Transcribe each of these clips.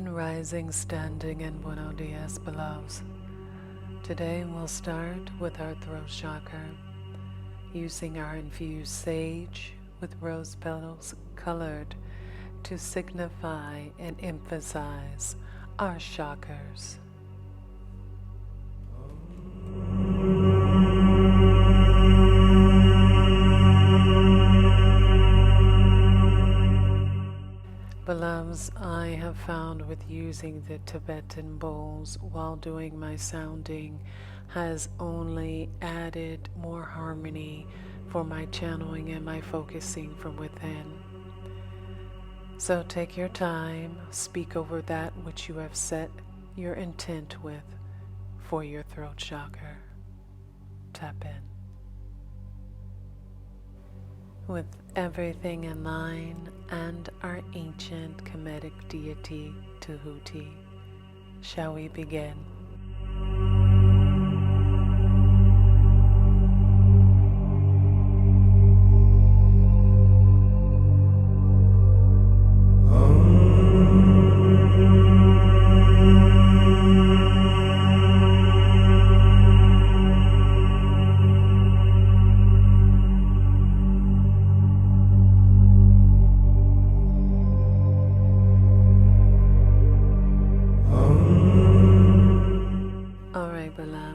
Grand Rising, Standing, and Buenos Dias, beloveds. Today we'll start with our throat chakra, using our infused sage with rose petals colored to signify and emphasize our chakras. Beloveds, I have found with using the Tibetan bowls while doing my sounding has only added more harmony for my channeling and my focusing from within. So take your time, speak over that which you have set your intent with for your throat chakra. Tap in. With everything in line and our ancient Kemetic deity Tahuti, shall we begin?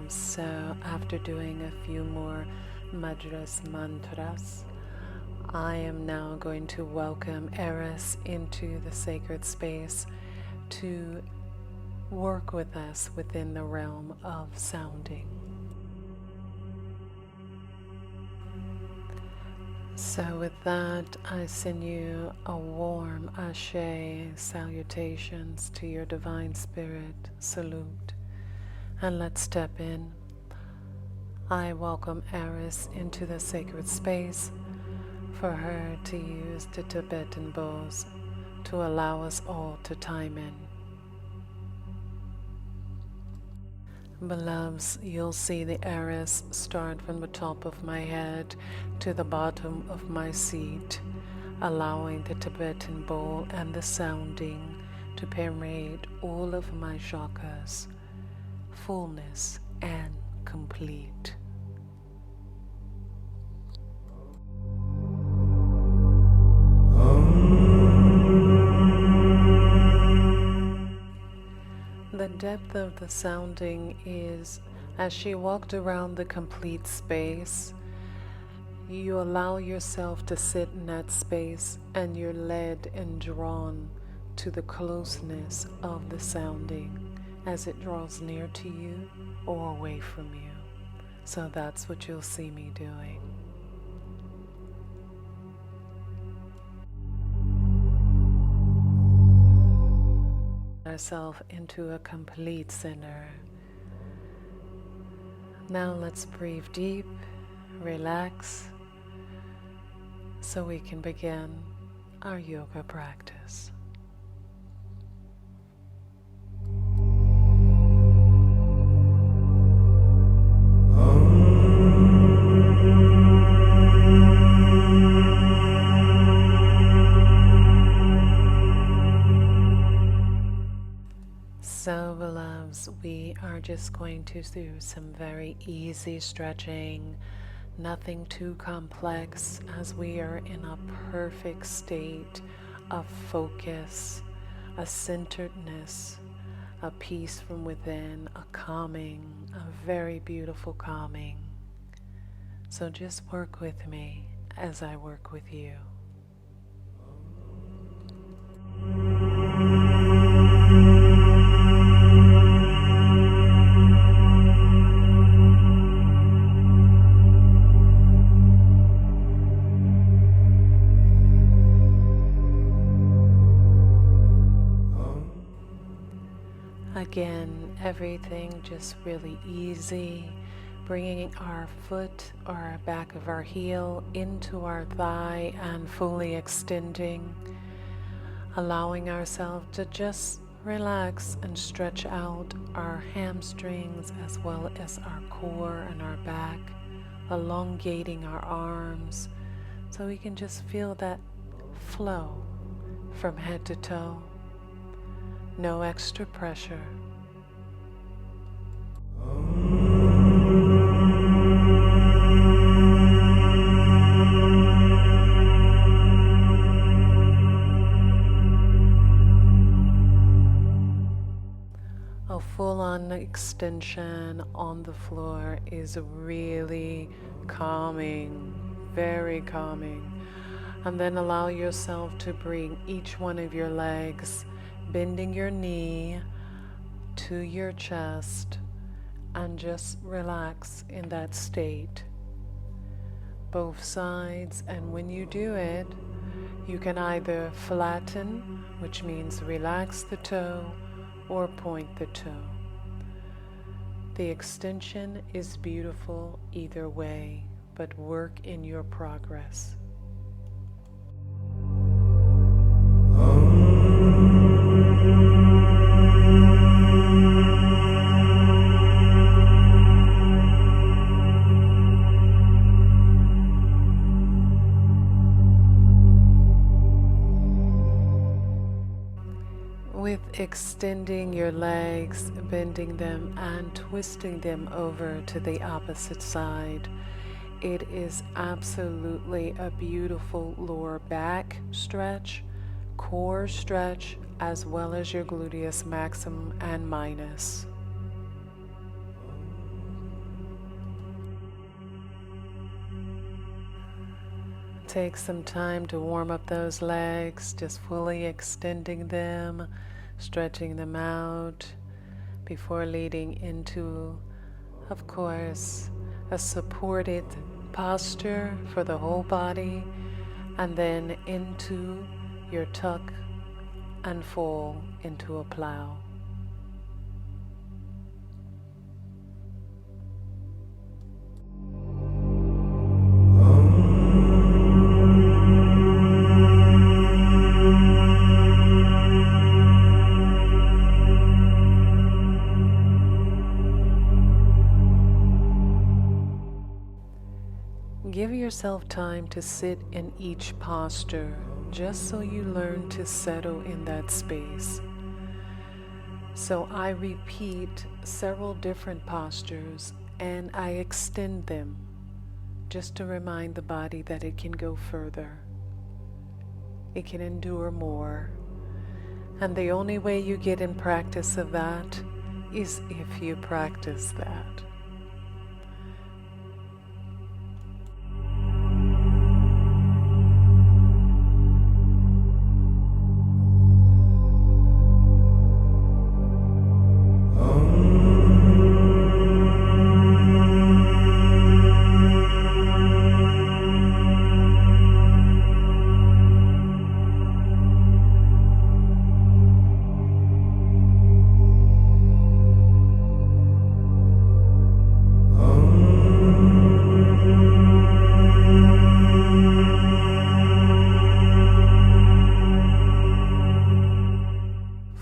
So after doing a few more Madras mantras, I am now going to welcome Eris into the sacred space to work with us within the realm of sounding. So with that, I send you a warm ashe salutations to your divine spirit. Salute. And let's step in. I welcome Eris into the sacred space for her to use the Tibetan bowls to allow us all to time in. Beloveds, you'll see the Eris start from the top of my head to the bottom of my seat, allowing the Tibetan bowl and the sounding to permeate all of my chakras. Fullness and complete. The depth of the sounding is as she walked around the complete space, you allow yourself to sit in that space and you're led and drawn to the closeness of the sounding as it draws near to you or away from you. So that's what you'll see me doing. Ourselves into a complete center. Now let's breathe deep, relax, so we can begin our yoga practice. So, beloveds, we are just going to do some very easy stretching, nothing too complex, as we are in a perfect state of focus, a centeredness, a peace from within, a calming, a very beautiful calming. So just work with me as I work with you. Again, everything just really easy, bringing our foot or our back of our heel into our thigh and fully extending, allowing ourselves to just relax and stretch out our hamstrings as well as our core and our back, elongating our arms so we can just feel that flow from head to toe. no extra pressure. A full-on extension on the floor is really calming, very calming. And then allow yourself to bring each one of your legs, bending your knee to your chest, and just relax in that state. Both sides, and when you do it, you can either flatten, which means relax the toe, or point the toe. The extension is beautiful either way, but work in your progress. With extending your legs, bending them, and twisting them over to the opposite side, it is absolutely a beautiful lower back stretch, core stretch, as well as your gluteus maximum and minus. Take some time to warm up those legs, just fully extending them, stretching them out before leading into, of course, a supported posture for the whole body, and then into your tuck and fall into a plow. Give yourself time to sit in each posture, just so you learn to settle in that space. So I repeat several different postures and I extend them, just to remind the body that it can go further. It can endure more. And the only way you get in practice of that is if you practice that.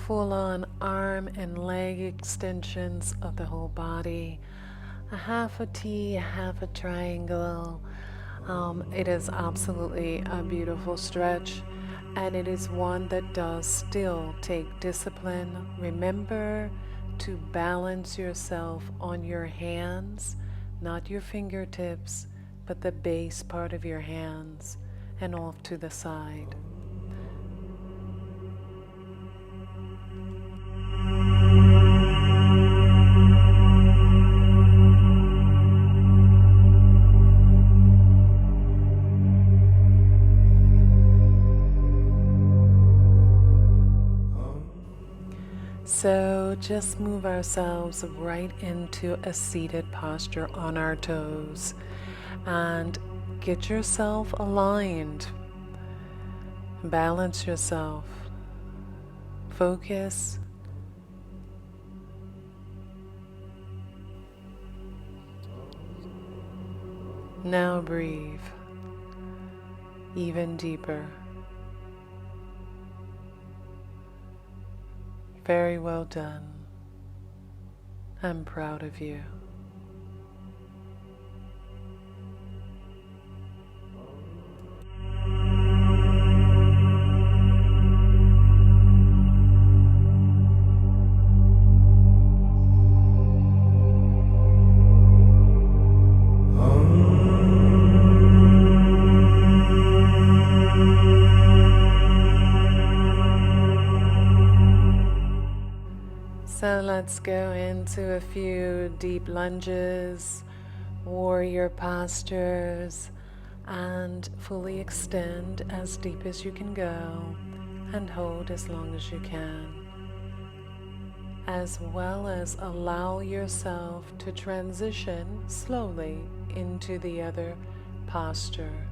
Full-on arm and leg extensions of the whole body, a half a T, a half a triangle. It is absolutely a beautiful stretch, and it is one that does still take discipline. Remember to balance yourself on your hands, not your fingertips, but the base part of your hands and off to the side. So just move ourselves right into a seated posture on our toes and get yourself aligned. Balance yourself. Focus. Now breathe even deeper. Very well done. I'm proud of you. So let's go into a few deep lunges, warrior postures, and fully extend as deep as you can go and hold as long as you can, as well as allow yourself to transition slowly into the other posture.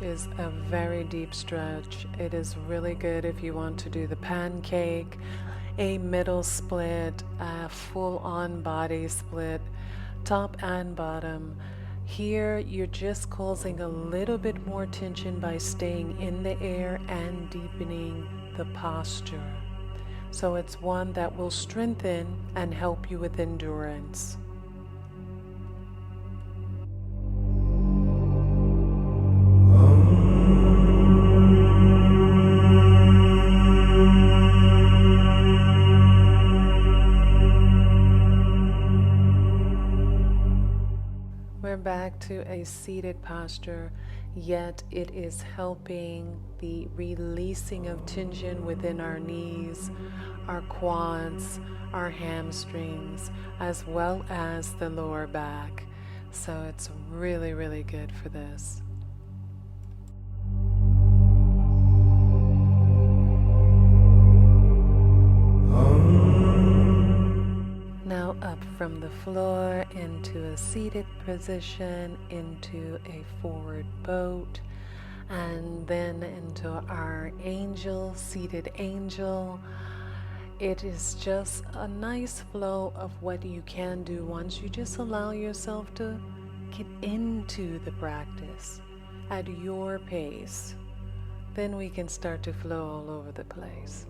Is a very deep stretch. It is really good if you want to do the pancake, a middle split, a full-on body split, top and bottom. Here you're just causing a little bit more tension by staying in the air and deepening the posture. So it's one that will strengthen and help you with endurance. Back to a seated posture, yet it is helping the releasing of tension within our knees, our quads, our hamstrings, as well as the lower back. So it's really, really good for this. Now up from the floor into a seated position, into a forward boat, and then into our angel, seated angel. It is just a nice flow of what you can do once you just allow yourself to get into the practice at your pace. Then we can start to flow all over the place.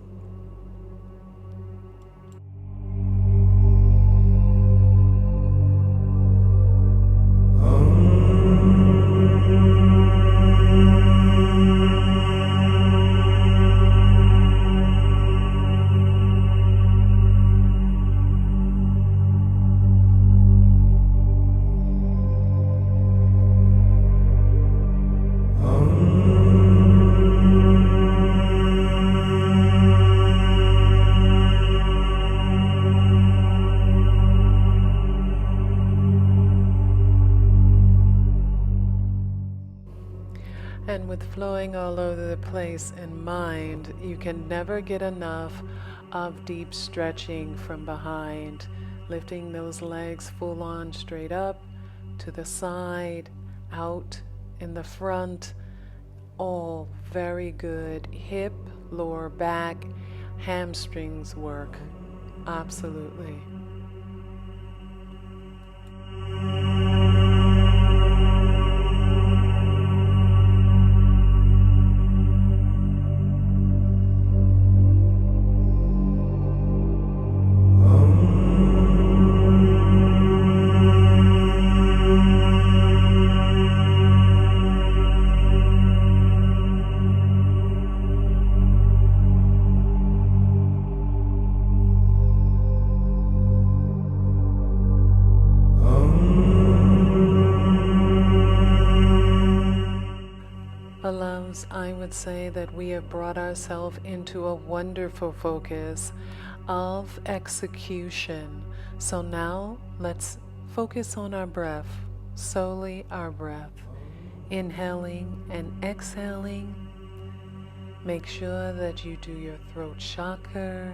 And with flowing all over the place in mind, you can never get enough of deep stretching from behind, lifting those legs full on straight up, to the side, out, in the front, all very good. Hip, lower back, hamstrings work, absolutely. I would say that we have brought ourselves into a wonderful focus of execution. So now let's focus on our breath, solely our breath. Inhaling and exhaling. Make sure that you do your throat chakra,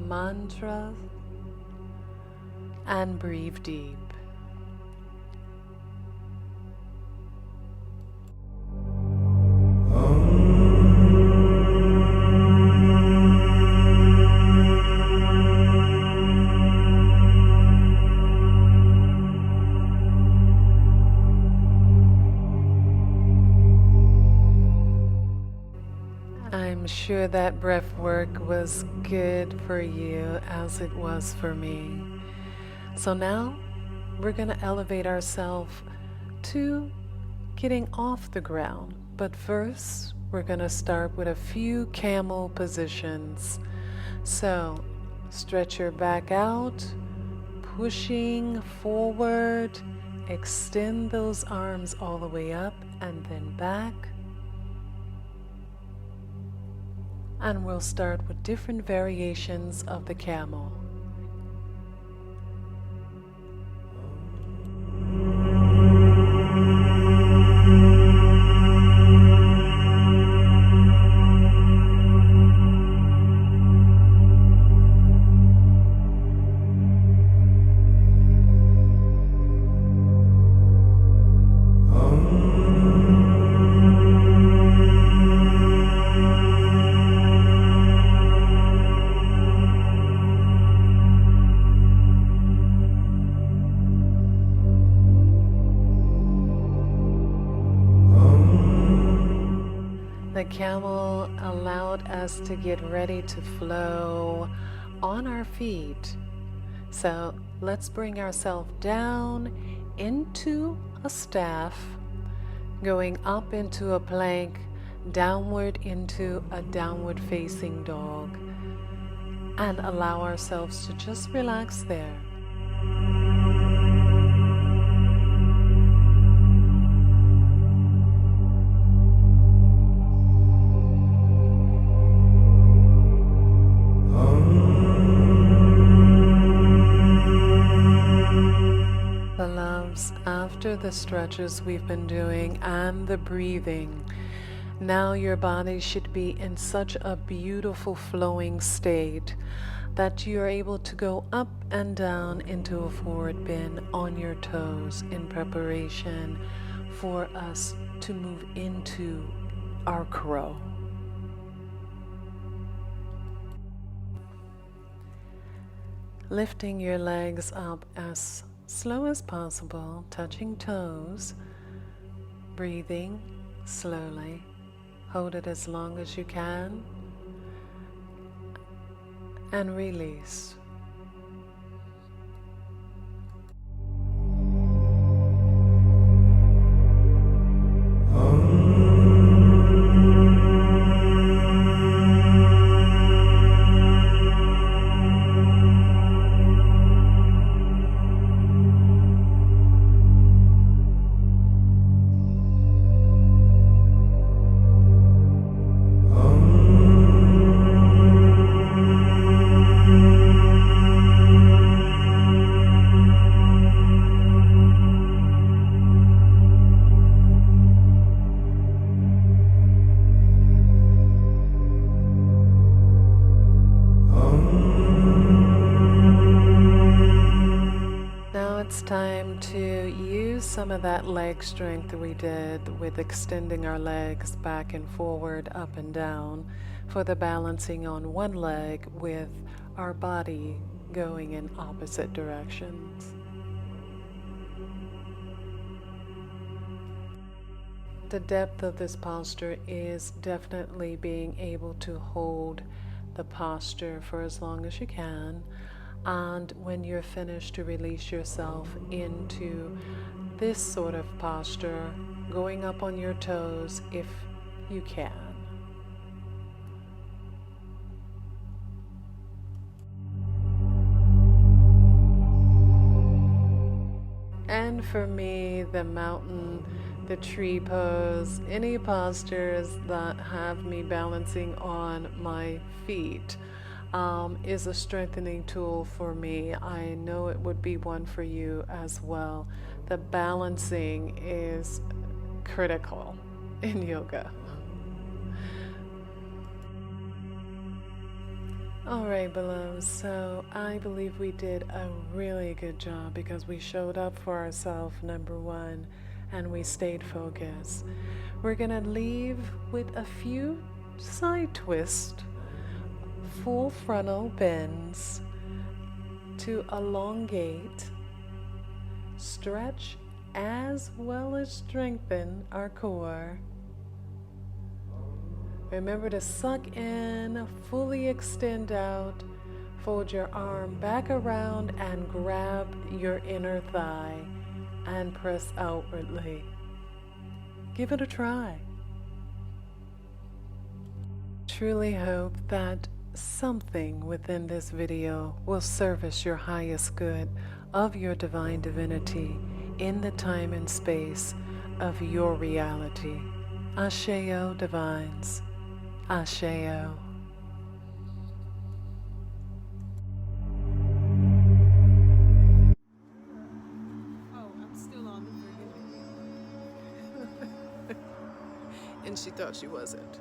mantra, and breathe deep. I'm sure that breath work was good for you as it was for me. So now we're going to elevate ourselves to getting off the ground. But first, we're going to start with a few camel positions. So stretch your back out, pushing forward, extend those arms all the way up and then back. And we'll start with different variations of the camel. The camel allowed us to get ready to flow on our feet. So let's bring ourselves down into a staff, going up into a plank, downward into a downward facing dog, and allow ourselves to just relax there. Beloveds, after the stretches we've been doing and the breathing, now your body should be in such a beautiful flowing state that you're able to go up and down into a forward bend on your toes in preparation for us to move into our crow. Lifting your legs up as slow as possible, touching toes, breathing slowly. Hold it as long as you can and release. It's time to use some of that leg strength we did with extending our legs back and forward, up and down, for the balancing on one leg with our body going in opposite directions. The depth of this posture is definitely being able to hold the posture for as long as you can. And when you're finished, to release yourself into this sort of posture, going up on your toes if you can. And for me, the mountain, the tree pose, any postures that have me balancing on my feet is a strengthening tool for me. I know it would be one for you as well. The balancing is critical in yoga. Alright, beloveds, so I believe we did a really good job because we showed up for ourselves, number one, and we stayed focused. We're going to leave with a few side twists, full frontal bends to elongate, stretch, as well as strengthen our core. Remember to suck in, fully extend out, fold your arm back around and grab your inner thigh and press outwardly. Give it a try. Truly hope that something within this video will service your highest good of your divine divinity in the time and space of your reality. Asheo Divines. Asheo. Oh, I'm still on the friggin' video. And she thought she wasn't.